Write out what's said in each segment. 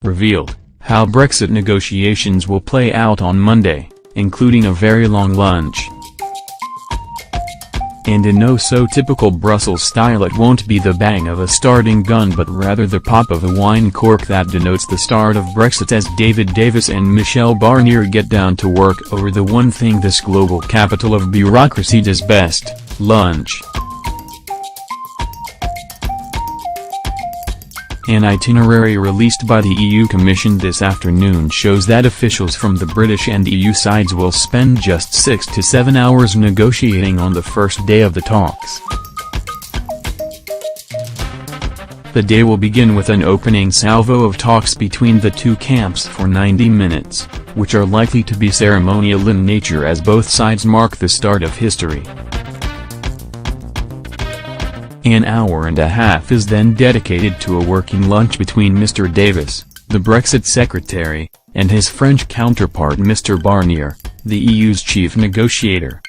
revealed how Brexit negotiations will play out on Monday, including a very long lunch. And in no so typical Brussels style, it won't be the bang of a starting gun but rather the pop of a wine cork that denotes the start of Brexit, as David Davis and Michel Barnier get down to work over the one thing this global capital of bureaucracy does best: lunch. An itinerary released by the EU Commission this afternoon shows that officials from the British and EU sides will spend just 6 to 7 hours negotiating on the first day of the talks. The day will begin with an opening salvo of talks between the two camps for 90 minutes, which are likely to be ceremonial in nature as both sides mark the start of history. An hour and a half is then dedicated to a working lunch between Mr. Davis, the Brexit secretary, and his French counterpart Mr. Barnier, the EU's chief negotiator.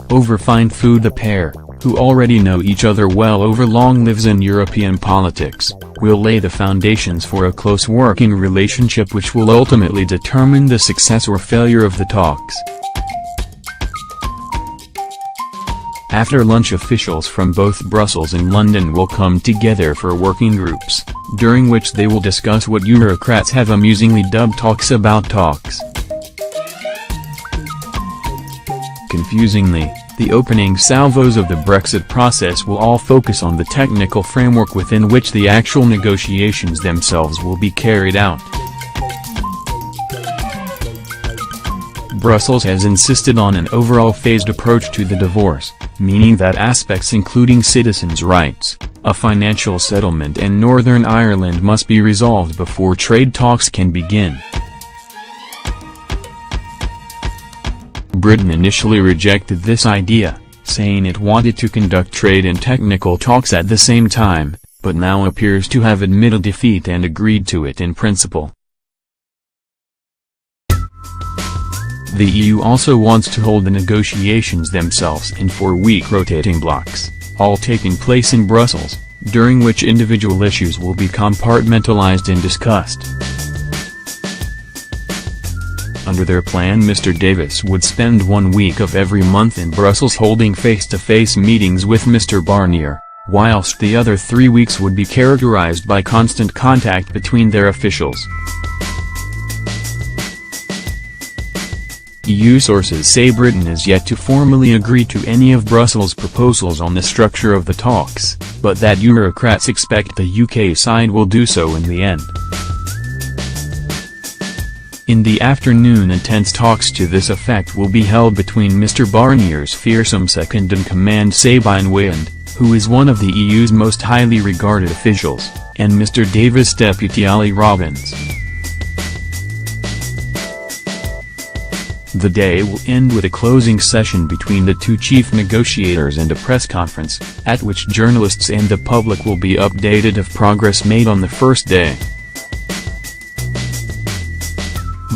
Over fine food, the pair, who already know each other well over long lives in European politics, will lay the foundations for a close working relationship which will ultimately determine the success or failure of the talks. After lunch, officials from both Brussels and London will come together for working groups, during which they will discuss what bureaucrats have amusingly dubbed talks about talks. Confusingly, the opening salvos of the Brexit process will all focus on the technical framework within which the actual negotiations themselves will be carried out. Brussels has insisted on an overall phased approach to the divorce, meaning that aspects including citizens' rights, a financial settlement and Northern Ireland must be resolved before trade talks can begin. Britain initially rejected this idea, saying it wanted to conduct trade and technical talks at the same time, but now appears to have admitted defeat and agreed to it in principle. The EU also wants to hold the negotiations themselves in 4-week rotating blocks, all taking place in Brussels, during which individual issues will be compartmentalized and discussed. Under their plan, Mr. Davis would spend 1 week of every month in Brussels holding face-to-face meetings with Mr. Barnier, whilst the other 3 weeks would be characterized by constant contact between their officials. EU sources say Britain is yet to formally agree to any of Brussels' proposals on the structure of the talks, but that bureaucrats expect the UK side will do so in the end. In the afternoon, intense talks to this effect will be held between Mr. Barnier's fearsome second-in-command Sabine Weyand, who is one of the EU's most highly regarded officials, and Mr. Davis' deputy Ali Robbins. The day will end with a closing session between the two chief negotiators and a press conference, at which journalists and the public will be updated of progress made on the first day.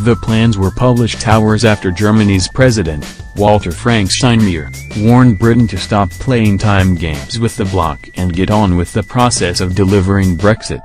The plans were published hours after Germany's president, Walter Frank Steinmeier, warned Britain to stop playing time games with the bloc and get on with the process of delivering Brexit.